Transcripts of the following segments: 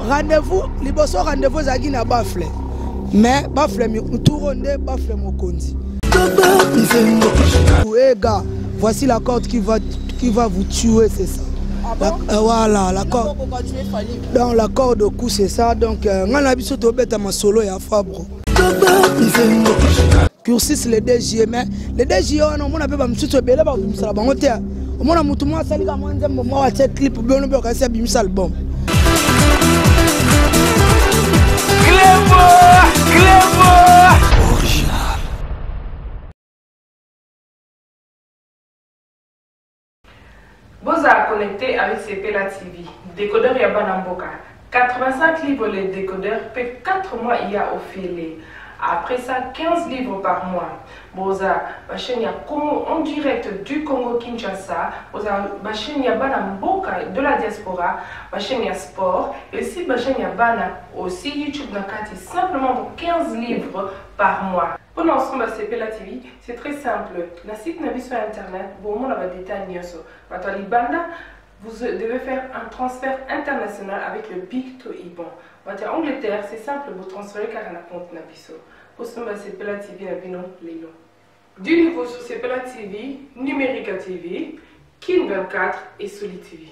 Rendez-vous, liboso rendez-vous zaki na bafle. Mais bafle mi touronde, bafle mokondi. Oui, gars, voici la corde qui va vous tuer, c'est ça. Ah bon? Voilà, la corde. Donc la corde au cou, c'est ça. Donc, on a vu surtout bête ma solo et à Fabre. Cursus le DG, mais le DG, on a pas mis sur Bella, on a monté. On a monté moi, ça, on a fait clip, on a fait un album. Original. Vous êtes connecté avec Sepela TV. Décodeur Yabana Mboka. 85 livres les décodeurs, puis 4 mois il y a au filet. Après ça, 15 livres par mois. Boza, ma chaîne en direct du Congo Kinshasa. Boza, ma chaîne Yabana Mboka de la diaspora. Ma chaîne sport. Et aussi ma chaîne Yabana aussi YouTube Nakati simplement pour 15 livres par mois. Pour l'ensemble de Sepela TV, c'est très simple. Le site n'a sur internet, bon, on a des détails. Vous devez faire un transfert international avec le Big to Iban. En Angleterre, c'est simple, vous transférez car on a compte Nabiso. Pour ce moment, c'est Sepela TV, du niveau sur Sepela TV, Numérica TV, Kin 24 et Soli TV.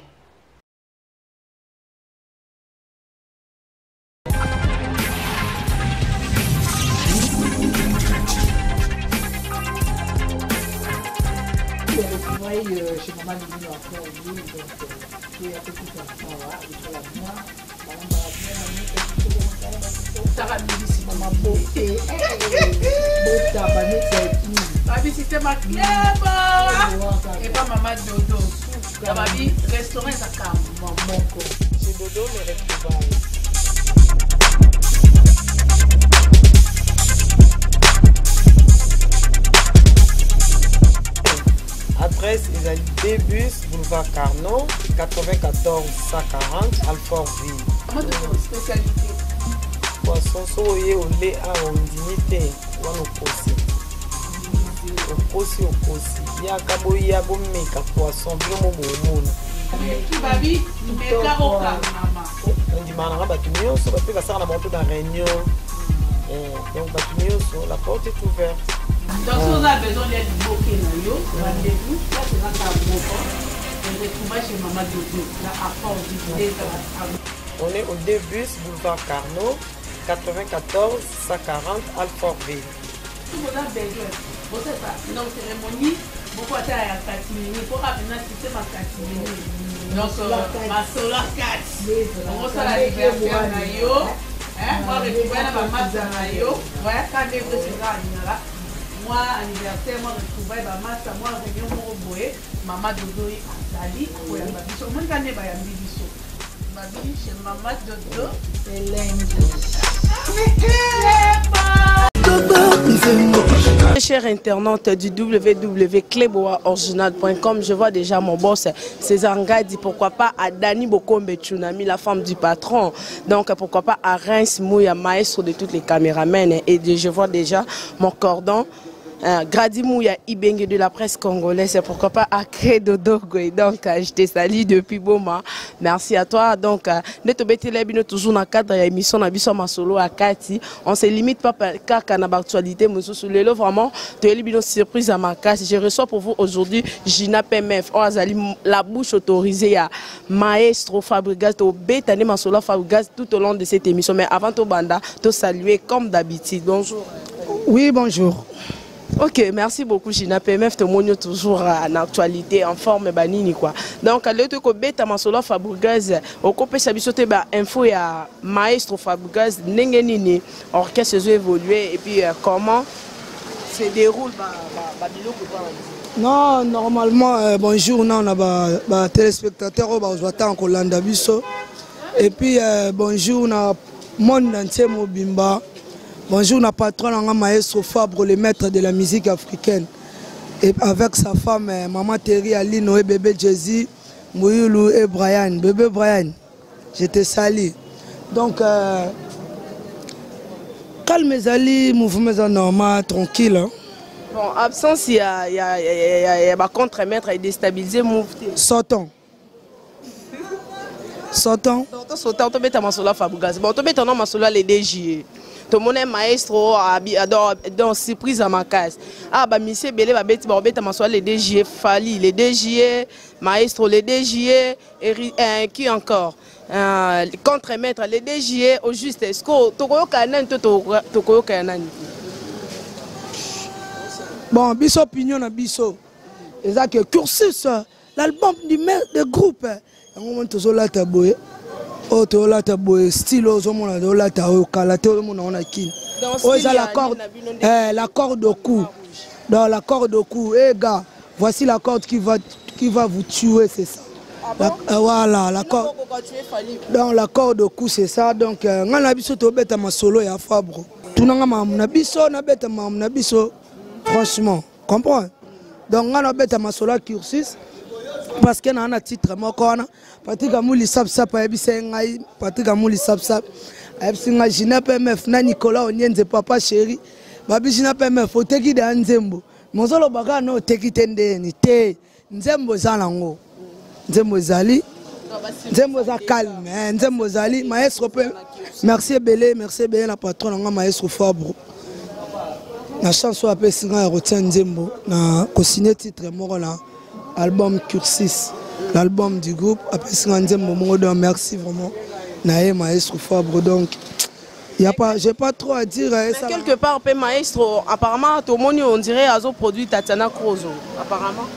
Chez Maman Lino après on dit donc il y a petit enfant là il faut la moi Sarah dit si maman beauté beau tabac c'est Babi c'était ma clé et pas maman Dodo Babi restaurant ça calme maman ko c'est Dodo mais retrouvailles. Adresse Isalie Bus, boulevard Carnot, 94 140, Alfortville. Comment de spécialité? Poisson soye au lait à ondinité, ou au kosi. Au kosi. Ya kabo ya bomeka poisson, bien mon bon. Qui babi, meka oka mama. On dit mananga batumio, so bape basara na moto dans réunion. Donc batumio, so la porte est ouverte. Donc si on a besoin d'être bloqué dans yo, rendez-vous, là c'est dans ta boca. On retrouve chez Maman Dodo, là à Fort-Ville. On est au début, boulevard Carnot, 94 140 Alfortville. Tout le monde a besoin. Vous savez pas, dans la cérémonie, beaucoup de temps à 4 minutes. Pour rappeler, c'était ma 4 minutes. Donc ma solar 4. On reçoit la libération na yo. On retrouve la maman na yo. Voilà, quand les deux se là. Moi, anniversaire, moi, retrouver ma masse, moi, réunion, moi, boé, maman Dodo et Azali, pour la babiso. Moi, je n'ai pas un bibiso. Babi, chez maman Dodo, c'est lundi. Chers internautes du www.cleboaoriginal.com, je vois déjà mon boss César Ngadi, pourquoi pas à Dani Bokombe Tsunami, la femme du patron, donc pourquoi pas à Reims Mouya, maestro de toutes les caméramens, et je vois déjà mon cordon. Gradi Mouya Ibenge de la presse congolaise, c'est pourquoi pas à Credo Dogoy. Donc je te salue depuis Boma. Merci à toi. Donc Netobeti toujours dans le cadre de l'émission Nabiso Masolo à Kati. On se limite pas car qu'on a l'actualité, mais sous le vraiment tu es une surprise à ma casse. Je reçois pour vous aujourd'hui Gina PMF. On a la bouche autorisée à Maestro Fabregas, au Bétané Masolo Fabregas tout au long de cette émission. Mais avant tout banda, te saluer comme d'habitude. Bonjour. Oui, bonjour. Ok, merci beaucoup Gina PMF, te montre toujours en actualité, en forme banini quoi. Donc le truc au bêta Masolo Fabregas, au copé sabisote ba info ya Maestro Fabregas nengenini orchestre a évolué et puis comment se déroule non, normalement bonjour on a ba téléspectateurs on va attendre en Hollande biso et puis bonjour on a monde entier mobimba. Bonjour, na patron Maestro Fabre, le maître de la musique africaine. Et avec sa femme, Maman Terry, Aline, et bébé Jay-Z, Mouyulu et Brian. Bébé Brian, je te salue. Donc, calme Ali, mouvement normal, tranquille. Hein. Bon, absence, il y a contre-maître et déstabiliser mouvement. Sortons. Sortant. Sortant, tu bêta masolo Fabregas. Bon, tu bêta non masolo les DG. Tout le monde est maestro dans surprise à ma case. Ah bah monsieur Belé va bêta masolo les DG Fali, les DG maestro, les DG et qui encore contre-maître, les DG au juste. Est-ce que tu connais Bon, biso opinion na biso. Et ça que cursus l'album du maire de groupe. On moment to la taboye. Oh to la taboye style au moment de la ta au kalate au moment on a kin. Oh ça la corde au cou. Dans la corde au cou. Eh gars, voici la corde qui va vous tuer, c'est ça. Voilà, la corde. Dans la corde au cou, c'est ça. Donc on a biso to beta ma solo ya Fabro. Tout na ma biso na beta ma biso. Franchement, comprends? Donc, on a bête ma solo cursus parce qu'on a un titre. Patrick Amouli Sapsap, Patrick Amouli Sapsap, Gina PMF, Nicolas Onyenze, Papa Chéri, Babi Gina PMF, faut te guider Nzembo. Mon solo baga no te kitende ni te Nzembo Zalango, Nzembo Zali, Nzembo za calme, Nzembo Zali, maestro. Merci Belé, la patronne, maestro Fabro. La chanson appelée Singa retient Nzembo na co-signé titre moro na album Cursus, l'album du groupe appelé Singa Nzembo moro. Donc merci vraiment na maestro Fabre. Donc il y a pas, j'ai pas trop à dire ça. Quelque part pe maestro apparemment tout le monde on dirait azo produit Tatiana Krozo apparemment.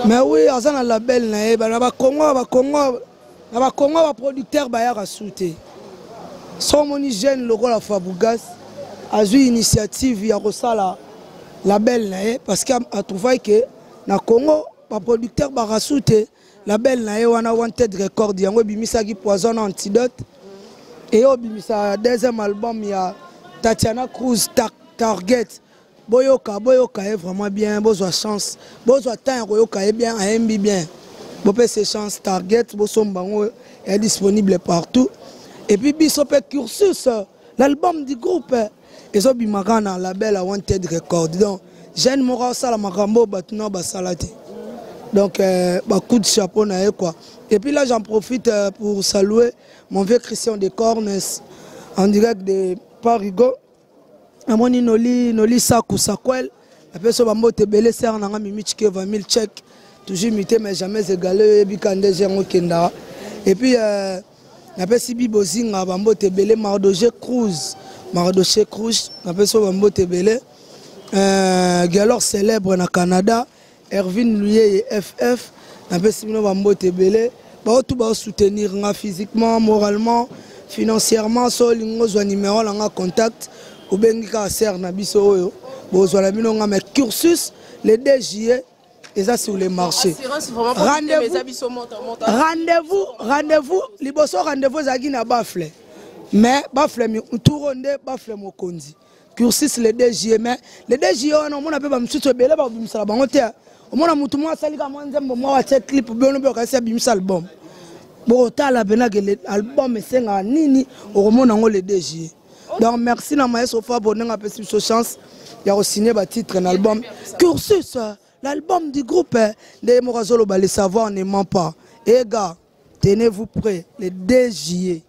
Mais oui, azana label na ba Congo ba producteur ba ya rasouté. Son moni jeune logo la Fabregas a eu initiative ya kosala label nae parce qu'il a trouvé que na Congo ba producteur ba rasouté label nae wana Wanted Record yango bimisa ki Poison Antidote et au bimisa deuxième album ya Tatiana Cruz Target boyoka est vraiment bien, besoin chance besoin temps boyoka est bien aimbi bien bopé ses chances Target bosombango est disponible partout et puis biso pe cursus l'album du groupe. Et ça bimaka na label à Wanted Record. Donc jeune mora sala makambo batuna basalati. Donc coup de chapeau na quoi. Et puis là j'en profite pour saluer mon vieux Christian de Cornes en direct de Parigo. Amoni noli saku sakwel. Après ça bambo te belé ser na mimi chike 20 000 chèques. Toujours imité mais jamais égalé bikande jengo kenda. Et puis après Sibi Bozinga bambo te belé Mardoje Cruz. Mardoché Cruz, Napeso Bambo Tebele, Galor célèbre na Canada, Erwin Luye et FF, Napeso Bambo Tebele, tout va soutenir physiquement, moralement, financièrement, solingo zo numéro langa contact, ou bengika ser na biso bo zo la minonga mais cursus les DJE et ça sur les marchés. Rendez-vous, liboso rendez-vous zagi na bafle. Mais bafle mi touronde bafle mokonzi cursus les DG mais les DG on a pas msuto belé ba bimisa bango te on a mutu mo sali ka Nzembo mo wa check clip biono be ka sia bimisa album bo tala bena que l'album senga nini o mona ngo les DG. Donc merci na maestro Fabro nga pesi so chance ya signer ba titre un album cursus l'album du groupe de Morazolo ba le savoir ne ment pas. Et gars tenez-vous prêts les DG.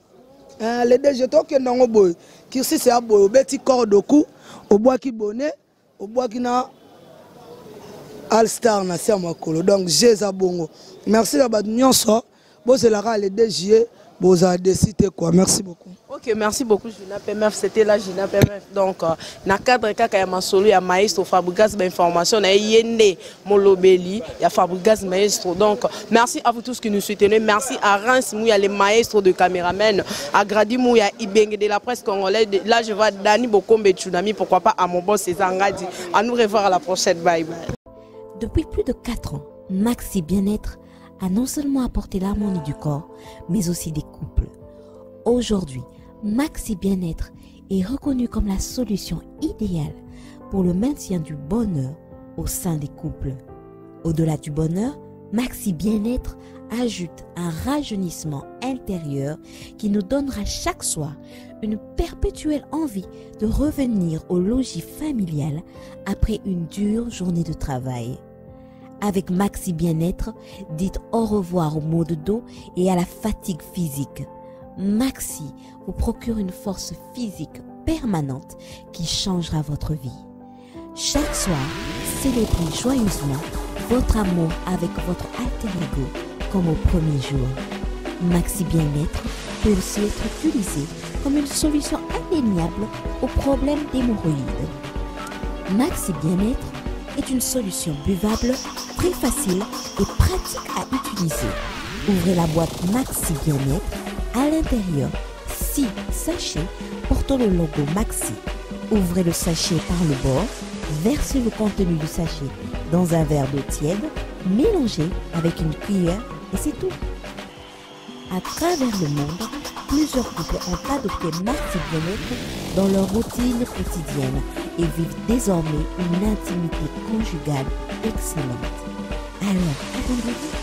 Les DG toke nango boy kirsi c'est aboy beti corde au cou au bois qui bonnet au bois qui na All Star na sia makolo. Donc Jéza bongo merci la bad nyonso bo c'est la les DG bo za décider quoi. Merci beaucoup. OK, merci beaucoup Gina PMF, c'était la Gina PMF. Donc na cadre kaka ya masolo ya maestro Fabregas ba information na yende molobeli ya Fabregas maestro. Donc merci à vous tous qui nous soutenez, merci à Reims Mouya les maestros de caméramen, à Gradi Mouya Ibenge de la presse congolaise. Là je vois Dani Bokombe Tsunami, pourquoi pas à mon boss César Ngadi. À nous revoir à la prochaine, bye bye. Depuis plus de 4 ans, Maxi Bien-être a non seulement apporté l'harmonie du corps, mais aussi des couples. Aujourd'hui, Maxi Bien-être est reconnu comme la solution idéale pour le maintien du bonheur au sein des couples. Au-delà du bonheur, Maxi Bien-être ajoute un rajeunissement intérieur qui nous donnera chaque soir une perpétuelle envie de revenir au logis familial après une dure journée de travail. Avec Maxi Bien-être, dites au revoir au maux de dos et à la fatigue physique. Maxi vous procure une force physique permanente qui changera votre vie. Chaque soir, célébrez joyeusement votre amour avec votre alter ego comme au premier jour. Maxi Bien-être peut aussi être utilisé comme une solution indéniable aux problèmes d'hémorroïdes. Maxi Bien-être est une solution buvable, très facile et pratique à utiliser. Ouvrez la boîte Maxi Bien-être. À l'intérieur, 6 sachets portant le logo Maxi. Ouvrez le sachet par le bord, versez le contenu du sachet dans un verre d'eau tiède, mélangez avec une cuillère et c'est tout. À travers le monde, plusieurs couples ont adopté Maxi Bien-être dans leur routine quotidienne et vivent désormais une intimité conjugale excellente. Alors, attendez-vous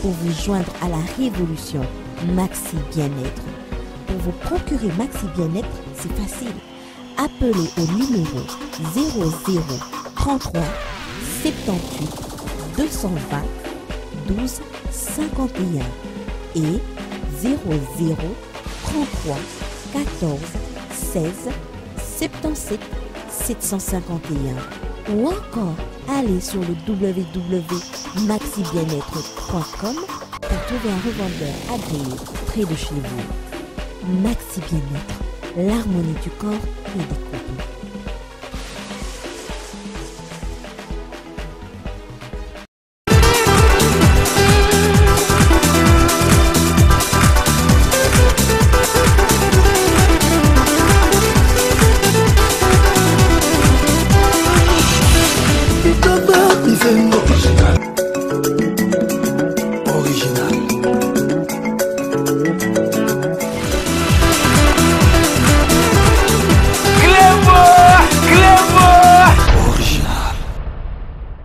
pour vous joindre à la révolution Maxi Bien-être. Pour vous procurer Maxi Bien-être, c'est facile. Appelez au numéro 00 33 78 220 12 51 et 00 33 14 16 77 751 ou encore allez sur le www.maxibienêtre.com pour trouver un revendeur agréé près de chez vous. Maxi Bien-être, l'harmonie du corps et des couples.